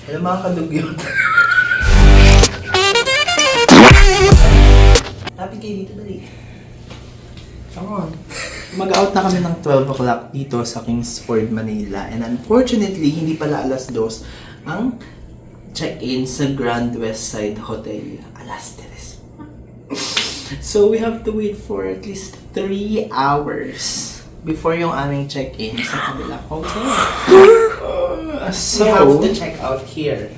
Alam mga kadugyot. Lapit kayo dito, dali. Come on. Mag-out na kami ng 12 o'clock dito sa Kingsford, Manila. And unfortunately, hindi pala alas 2 ang check-in sa Grand West Side Hotel. Alas 3. So we have to wait for at least 3 hours before yung aming check-in sa kabilang hotel. So we have to check out here.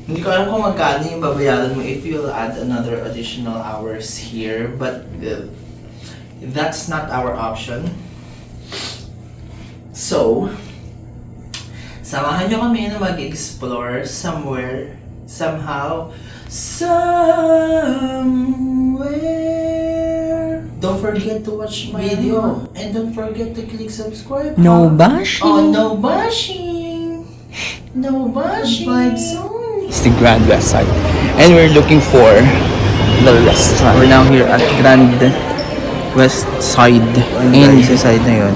Hindi ko alam kung magkano yung babayaran mo if you'll add another additional hours here, but that's not our option. So, samahan nyo kami na mag-explore somewhere, somehow, somewhere. Don't forget to watch my video. And don't forget to click subscribe. No bashing. Oh, no bashing. No bashing. Vibes only. It's the Grand West Side. And we're looking for the restaurant. We're now here at Grand West Side. And sa side na yun,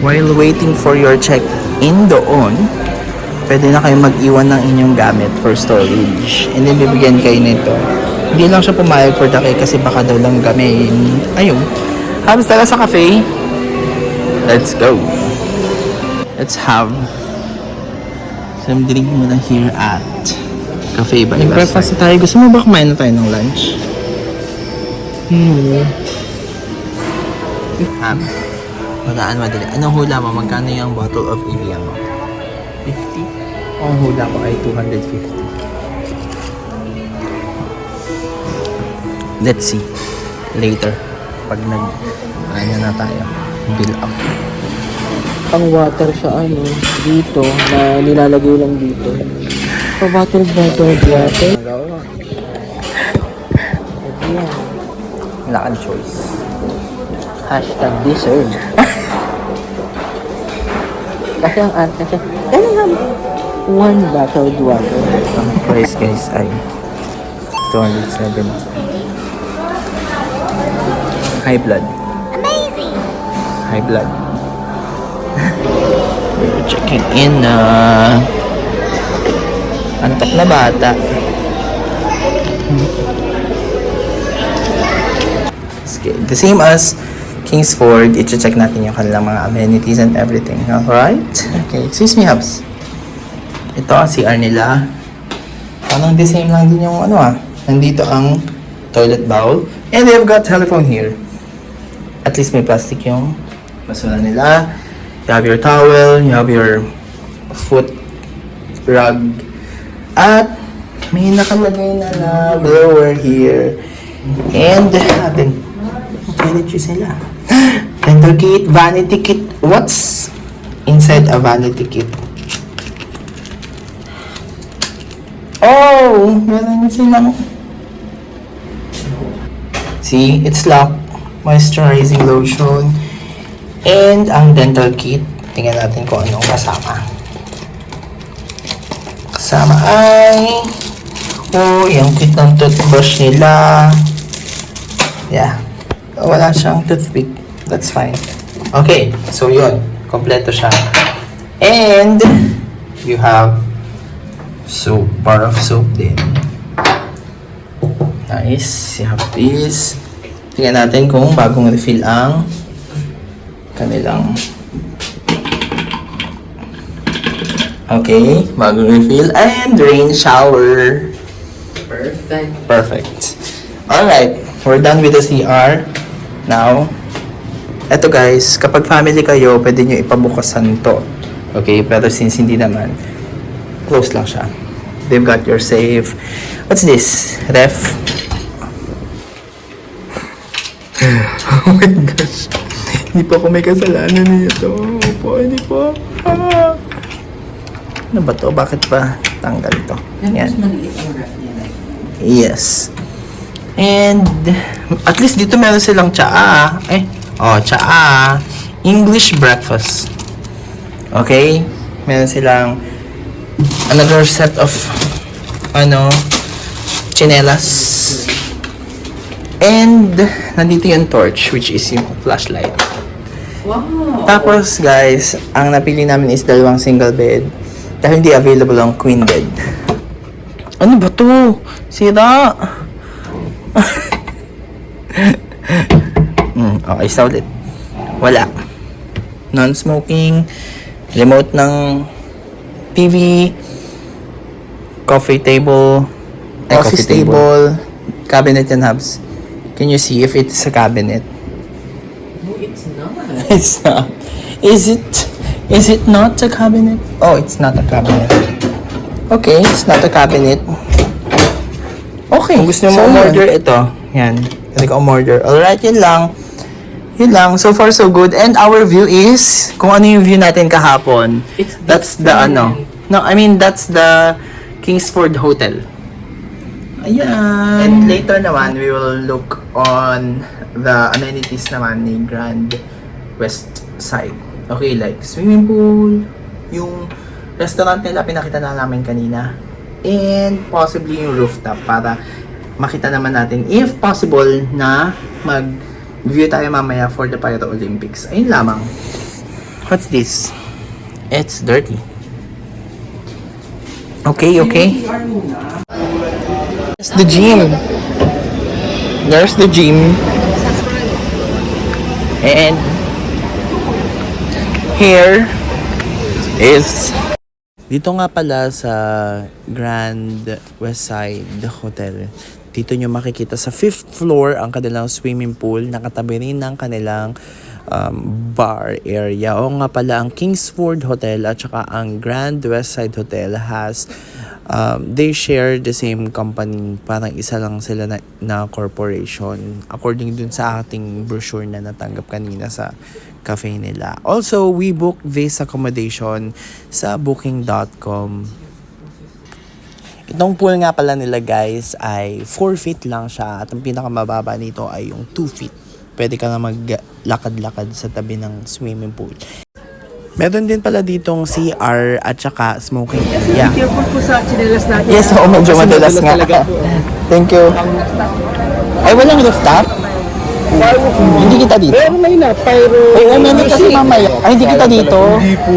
while waiting for your check-in doon, pwede na kayo mag-iwan ng inyong gamit for storage. And then bibigyan kayo nito. Hindi lang siya pumayag for the cake kasi baka daw lang gamin. Ayun. Habis tala sa cafe. Let's go. Let's have some drink muna here at Cafe by Nag-breakfast tayo. Gusto mo ba kumain na tayo ng lunch? Madaan madali. Anong hula mo? Magkano yung bottle of Evian mo? 50? Ang hula ko ay 250. Let's see. Later. Pag ano na tayo. Bill up. Ang water sa dito na nilalagay lang dito. So, bottle water. Wala kang choice. Hashtag deserve. Kasi ang arte siya, ano nga, one bottled water. Ang price guys ay 207. High blood. Amazing! High blood. We're checking in na antok na bata. The same as Kingsford, i-check natin yung kanilang mga amenities and everything. Alright? Okay, excuse me, Habs. Ito ang CR nila. Parang the same lang din yung nandito ang toilet bowl. And they've got telephone here. At least may plastic yung basura nila. You have your towel, you have your foot rug. At may nakalagay na blower here. And toiletry sila. Dental kit, vanity kit. What's inside a vanity kit? Oh, meron silang. See, it's locked. Moisturizing lotion. And ang dental kit. Tingnan natin kung anong kasama. Kasama ay yung kit ng toothbrush nila. Yeah. Wala siyang toothpick. That's fine. Okay. So, yun. Kompleto siya. And you have soap. Bar of soap din. Nice. You have this. Tingnan natin kung bagong refill ang kanilang. Okay. Bagong refill. And rain shower. Perfect. Alright. We're done with the CR. Now, eto guys, kapag family kayo, pwede nyo ipabukasan to. Okay? Pero since hindi naman, close lang siya. They've got your safe. What's this? Ref? Oh my gosh. Hindi pa ako may kasalanan nito. Opo, hindi po. Ano ba to? Bakit pa tanggal to? Yan. Yes. And, at least dito meron silang tsaa. Tsaa. English breakfast. Okay? Meron silang another set of, chinelas. And, nandito yung torch, which is yung flashlight. Wow! Tapos, guys, ang napili namin is 2 single bed. Dahil hindi available ang queen bed. Ano ba to? Sira! Okay, sa ulit. Wala. Non-smoking, remote ng TV, coffee table, office table, cabinet and hubs. Can you see if it's a cabinet? No, it's not. It's not. Is it not a cabinet? Oh, it's not a cabinet. Okay, it's not a cabinet. Okay, kung gusto mo order ito, yan. Pwede ka umorder. Alright, yun lang. Yun lang. So far, so good. And our view is, kung ano yung view natin kahapon. That's the ano. No, I mean, that's the Kingsford Hotel. Ayan. And later naman, we will look on the amenities naman ni Grand West Side. Okay, like swimming pool, yung restaurant nila pinakita na namin kanina, and possibly yung rooftop para makita naman natin if possible na mag-view tayo mamaya for the Pyro Olympics. Ayun lamang. What's this? It's dirty. Okay. There's the gym. There's the gym. And here is... Dito nga pala sa Grand Westside Hotel. Dito nyo makikita sa 5th floor ang kanilang swimming pool. Nakatabi rin ng kanilang bar area. O nga pala ang Kingsford Hotel at saka ang Grand Westside Hotel has they share the same company. Parang isa lang sila na corporation. According dun sa ating brochure na natanggap kanina sa cafe nila. Also, we booked this accommodation sa booking.com. Itong pool nga pala nila guys ay 4 feet lang siya at ang pinakamababa nito ay yung 2 feet. Pwede ka na maglakad-lakad sa tabi ng swimming pool. Meron din pala ditong CR at saka smoking area. Careful po sa chinelas natin. Yes, oo, medyo madalas nga. Thank you. Ay, walang rooftop? Hindi kita dito. Pero may na, Pyro. Oo, meron kasi mamaya. Ay, hindi kita dito. Hindi po.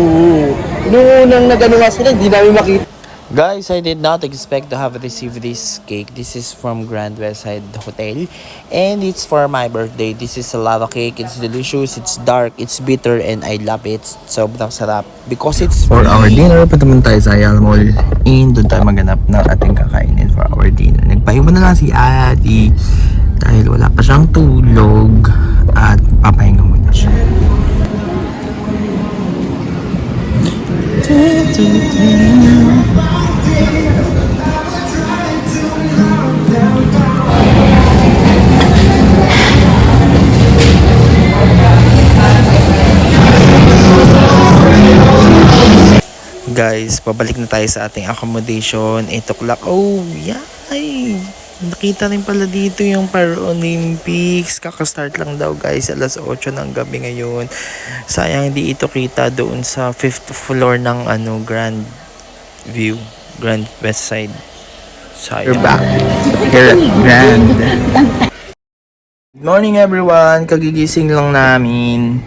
Noong unang nagano nga sila, hindi namin makita. Guys, I did not expect to have received this cake. This is from Grand Westside Hotel. And it's for my birthday. This is a lava cake. It's delicious. It's dark. It's bitter. And I love it. Sobrang sarap. Because it's for our dinner. Punta muna tayo sa Ayala Mall. And doon tayo maganap ng ating kakainin for our dinner. Nagpahinga na lang si Ate. Dahil wala pa siyang tulog. At papahinga muna siya. Guys, pabalik na tayo sa ating accommodation. 8 o'clock. Oh, yay! Nakita rin pala dito yung Paralympics. Kakastart lang daw guys. Alas 8 ng gabi ngayon. Sayang hindi ito kita doon sa 5th floor ng Grand View. Grand Westside. Sayang. We're back. Here at Grand. Good morning everyone. Kagigising lang namin.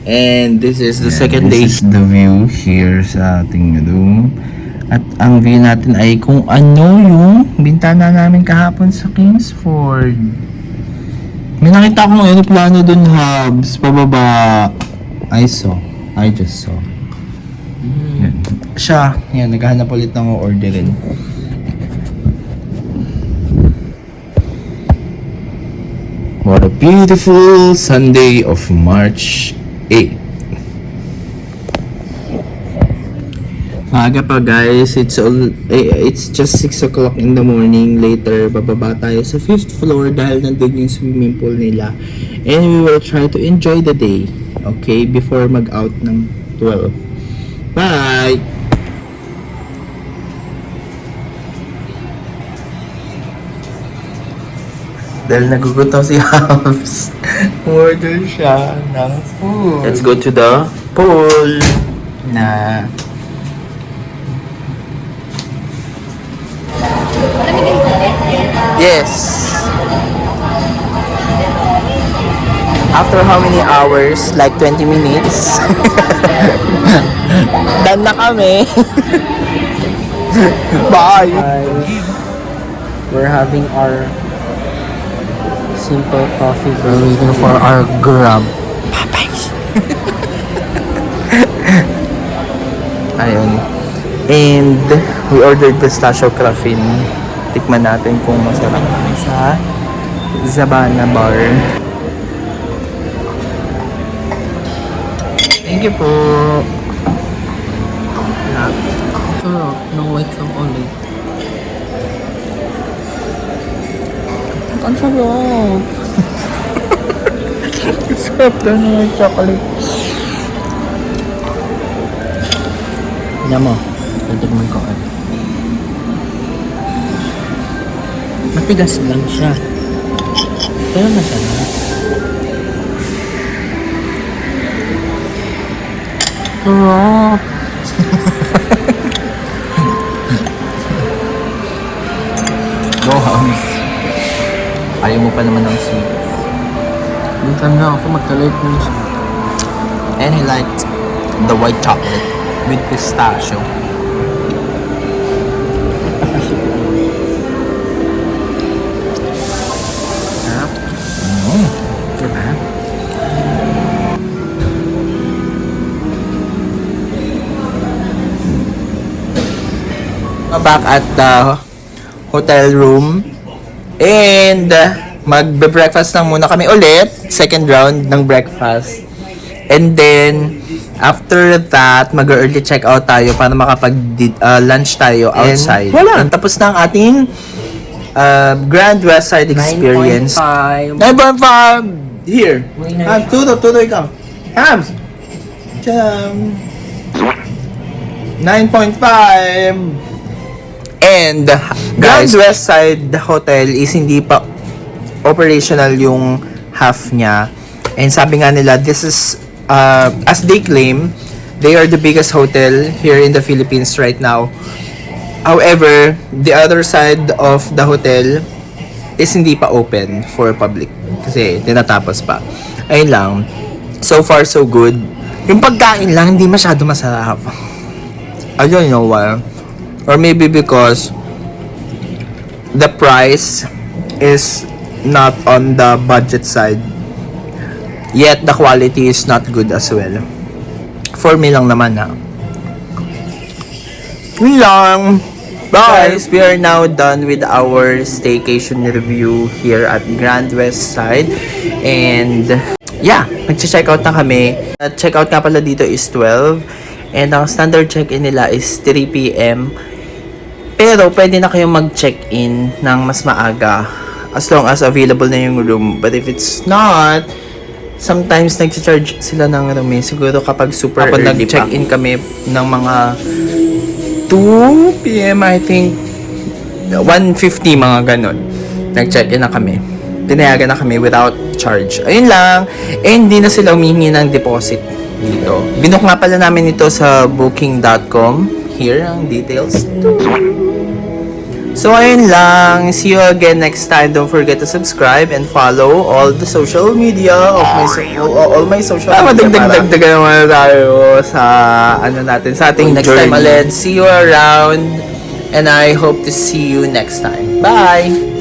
And this is the second day. This is the view here sa ating room. At ang view natin ay kung ano yung bintana namin kahapon sa Kingsford. May nakita akong aeroplano dun, Hubs. Pababa. I just saw. Yan. Siya. Yan, naghahanap ulit ng orderin. What a beautiful Sunday of March 8. Maaga pa guys, it's just 6 o'clock in the morning. Later, bababa tayo sa 5th floor dahil nandun yung swimming pool nila. And we will try to enjoy the day, okay, before mag-out ng 12. Bye! Dahil nagugutom si Hubs, order siya ng food. Let's go to the pool na yes. After how many hours? Like 20 minutes. Done na kami. Bye! We're having our simple coffee. We're waiting for our Grab. Ayun. And we ordered pistachio craffin. Tikman natin kung masarap sa Zabana Bar. Thank you po. Sarap ng white chocolate. Ang sarap. Sarap daw ng chocolate. Tignan mo. Titigman ko. Matigas lang siya. Pero masarap. Sarap. Go, Hams. Ayaw mo pa naman ng sweet. Minsan na ako magkalit ng siya. And he liked the white chocolate with pistachio. Sarap. Diba? Back at the hotel room. And magbe-breakfast lang muna kami ulit. Second round ng breakfast. And then, after that, mag-early check-out tayo para makapag-lunch tayo outside. wala. And tapos na ang ating Grand West Side experience. 9.5. 9.5! Here. Uy, na- Hams, tuloy ikaw. Hams! Tiyam! 9.5! And Grand West Side Hotel is hindi pa operational yung half niya. And sabi nga nila, this is, as they claim, they are the biggest hotel here in the Philippines right now. However, the other side of the hotel is hindi pa open for public. Kasi tinatapos pa. Ayun lang. So far, so good. Yung pagkain lang, hindi masyado masarap. I don't know why. Or maybe because the price is not on the budget side. Yet the quality is not good as well. For me lang naman ha. Yun lang. Guys, we are now done with our staycation review here at Grand West Side. And yeah, mag-check out na kami. Check out nga pala dito is 12. And ang standard check-in nila is 3 p.m. Pero pwede na kayong mag-check-in ng mas maaga as long as available na yung room. But if it's not, sometimes nag-charge sila ng room eh. Siguro kapag super early nag-check-in kami ng mga 2 p.m. I think 1:50 mga ganon. Nag-check-in na kami. Tinayagan na kami without charge. Ayun lang. And hindi na sila humingi ng deposit dito. Binook nga pala namin ito sa booking.com. Here ang details. So, ayun lang. See you again next time. Don't forget to subscribe and follow all the social media of all my social media. Madagdag-dagdagan naman tayo sa ano natin, sa ating next journey. Time ulit. See you around and I hope to see you next time. Bye!